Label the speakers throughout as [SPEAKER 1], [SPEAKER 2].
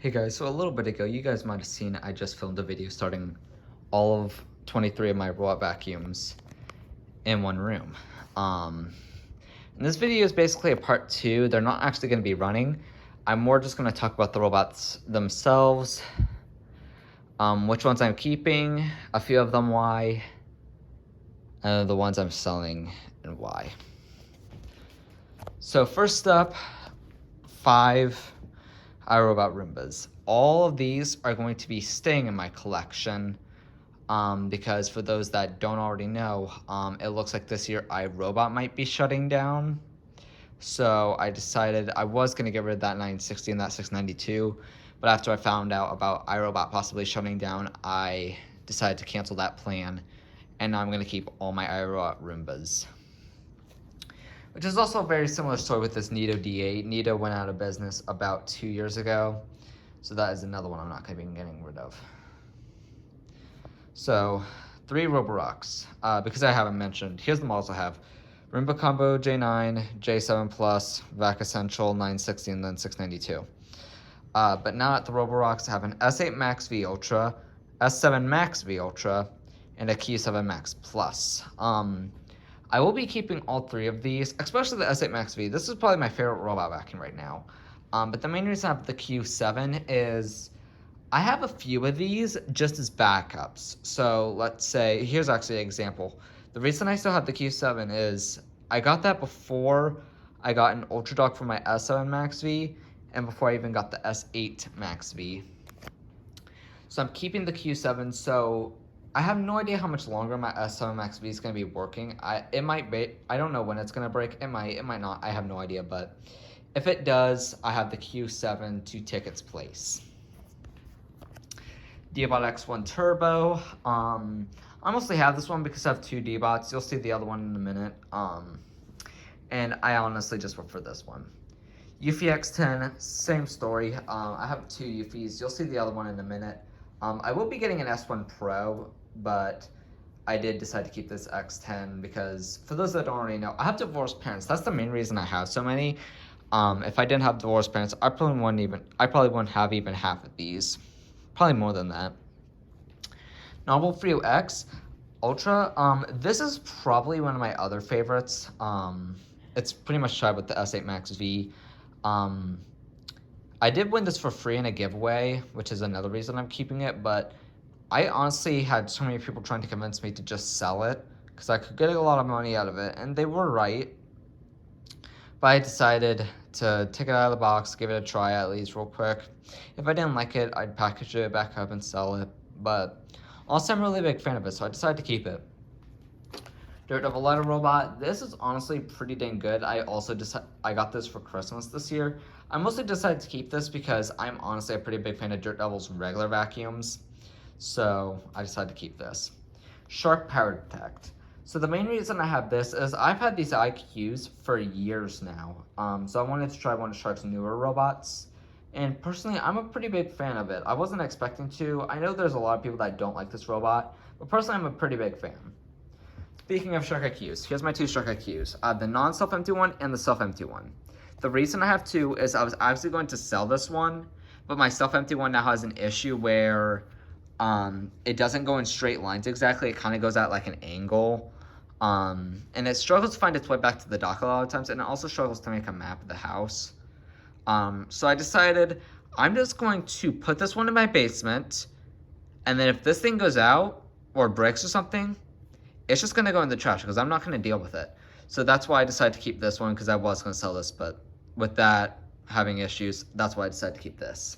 [SPEAKER 1] Hey guys, so a little bit ago, you guys might have seen I just filmed a video starting all of 23 of my robot vacuums in one room. And this video is basically a part 2. They're not actually going to be running. I'm more just going to talk about the robots themselves, which ones I'm keeping, a few of them why, and the ones I'm selling and why. So first up, 5 iRobot Roombas. All of these are going to be staying in my collection because for those that don't already know, it looks like this year iRobot might be shutting down. So I decided I was going to get rid of that 960 and that 692, but after I found out about iRobot possibly shutting down, I decided to cancel that plan, and now I'm going to keep all my iRobot Roombas. Which is also a very similar story with this Nito D8. Nito went out of business about 2 years ago, so that is another one I'm not going to be getting rid of. So, 3 Roborocks, because I haven't mentioned, here's the models I have. Roomba Combo J9, J7 Plus, Vac Essential 960, and then 692. But now at the Roborocks, I have an S8 Max V Ultra, S7 Max V Ultra, and a Q7 Max Plus. I will be keeping all 3 of these, especially the S8 Max V. This is probably my favorite robot vacuum right now. But the main reason I have the Q7 is I have a few of these just as backups. So let's say, here's actually an example. The reason I still have the Q7 is I got that before I got an Ultra Dock for my S7 Max V and before I even got the S8 Max V. So I'm keeping the Q7, so I have no idea how much longer my S7 Max V is going to be working. It might be, I don't know when it's going to break. It might not. I have no idea, but if it does, I have the Q7 to take its place. D-Bot X1 Turbo. I mostly have this one because I have 2 D-Bots. You'll see the other one in a minute. And I honestly just prefer this one. Eufy X10, same story. I have 2 Eufys. You'll see the other one in a minute. I will be getting an S1 Pro, but I did decide to keep this X10 because, for those that don't already know, I have divorced parents. That's the main reason I have so many. If I didn't have divorced parents, I probably wouldn't have even half of these. Probably more than that. Narwal Frio X Ultra. This is probably one of my other favorites. It's pretty much tied with the S8 Max V. I did win this for free in a giveaway, which is another reason I'm keeping it, but I honestly had so many people trying to convince me to just sell it because I could get a lot of money out of it, and they were right. But I decided to take it out of the box, give it a try at least real quick. If I didn't like it, I'd package it back up and sell it. But also, I'm really a big fan of it, so I decided to keep it. Dirt Devil Lighter Robot. This is honestly pretty dang good. I got this for Christmas this year. I mostly decided to keep this because I'm honestly a pretty big fan of Dirt Devil's regular vacuums. So I decided to keep this. Shark Power Detect. So the main reason I have this is I've had these IQs for years now. So I wanted to try one of Shark's newer robots. And personally, I'm a pretty big fan of it. I wasn't expecting to. I know there's a lot of people that don't like this robot, but personally, I'm a pretty big fan. Speaking of Shark IQs, here's my 2 Shark IQs. The non-self-empty one and the self-empty one. The reason I have 2 is I was actually going to sell this one, but my self-empty one now has an issue where it doesn't go in straight lines exactly. It kind of goes at like an angle. And it struggles to find its way back to the dock a lot of times, and it also struggles to make a map of the house. So I decided I'm just going to put this one in my basement, and then if this thing goes out or breaks or something, it's just going to go in the trash because I'm not going to deal with it. So that's why I decided to keep this one, because I was going to sell this, but with that having issues, that's why I decided to keep this.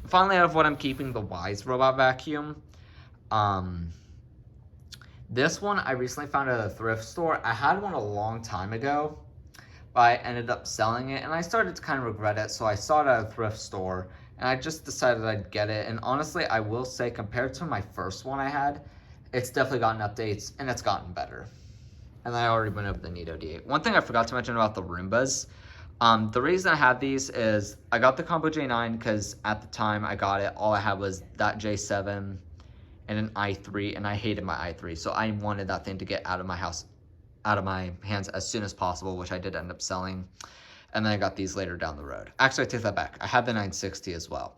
[SPEAKER 1] And finally, out of what I'm keeping, the Wyze robot vacuum. This one I recently found at a thrift store. I had one a long time ago, but I ended up selling it, and I started to kind of regret it, so I saw it at a thrift store, and I just decided I'd get it. And honestly, I will say, compared to my first one I had, it's definitely gotten updates, and it's gotten better. And I already went over the Nito D8. One thing I forgot to mention about the Roombas, the reason I have these is I got the Combo J9 because at the time I got it, all I had was that J7 and an i3, and I hated my i3, so I wanted that thing to get out of my house, out of my hands as soon as possible, which I did end up selling. and then I got these later down the road. Actually, I take that back. I had the 960 as well.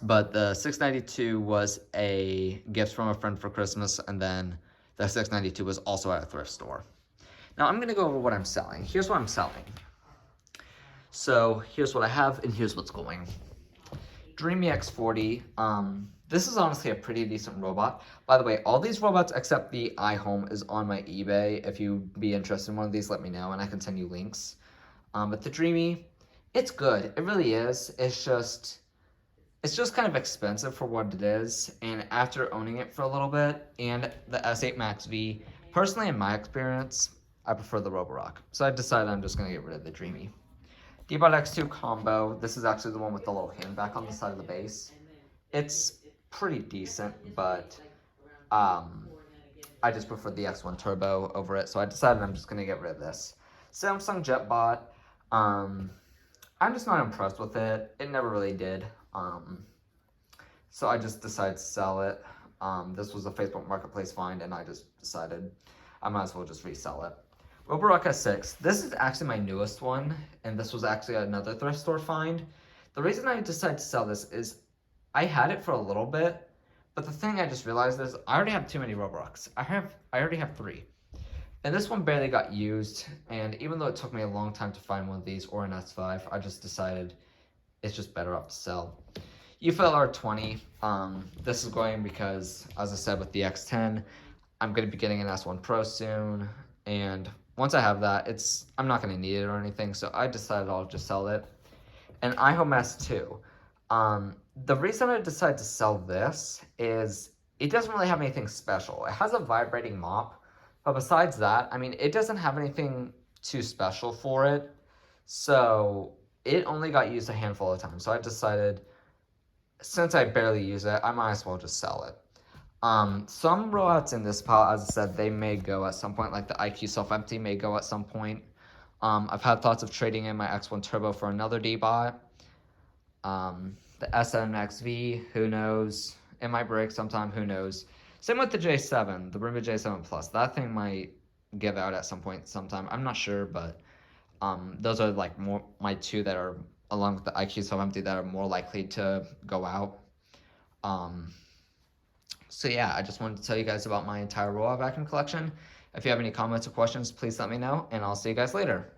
[SPEAKER 1] But the 692 was a gift from a friend for Christmas, and then the 692 was also at a thrift store. Now I'm gonna go over what I'm selling. Here's what I'm selling. So here's what I have, and here's what's going. Dreamy X40. This is honestly a pretty decent robot. By the way, all these robots except the iHome is on my eBay. If you'd be interested in one of these, let me know, and I can send you links. But the Dreamy, it's good. It really is. It's just kind of expensive for what it is, and after owning it for a little bit, and the S8 Max V, personally in my experience, I prefer the Roborock. So I decided I'm just going to get rid of the Dreamy. D-Bot X2 Combo, this is actually the one with the little hand back on the side of the base. It's pretty decent, but I just prefer the X1 Turbo over it, so I decided I'm just going to get rid of this. Samsung JetBot, I'm just not impressed with it. It never really did. So I just decided to sell it. This was a Facebook Marketplace find, and I just decided I might as well just resell it. Roborock S6. This is actually my newest one, and this was actually another thrift store find. The reason I decided to sell this is I had it for a little bit, but the thing I just realized is I already have too many Roborocks. I already have 3. And this one barely got used, and even though it took me a long time to find one of these or an S5, I just decided it's just better off to sell. UFL R20, this is going because, as I said with the X10, I'm going to be getting an S1 Pro soon, and once I have that, I'm not going to need it or anything, so I decided I'll just sell it. And iHome S2, the reason I decided to sell this is it doesn't really have anything special. It has a vibrating mop, but besides that, I mean, it doesn't have anything too special for it, so it only got used a handful of times. So I decided, since I barely use it, I might as well just sell it. Some robots in this pile, as I said, they may go at some point, like the IQ Self-Empty may go at some point. I've had thoughts of trading in my X1 Turbo for another D-Bot. The SNXV, who knows? It might break sometime, who knows? Same with the J7, the Roomba J7 Plus. That thing might give out at some point sometime. I'm not sure, but those are like my 2 that are, along with the IQ Self-Empty, that are more likely to go out. So yeah, I just wanted to tell you guys about my entire robot vacuum collection. If you have any comments or questions, please let me know, and I'll see you guys later.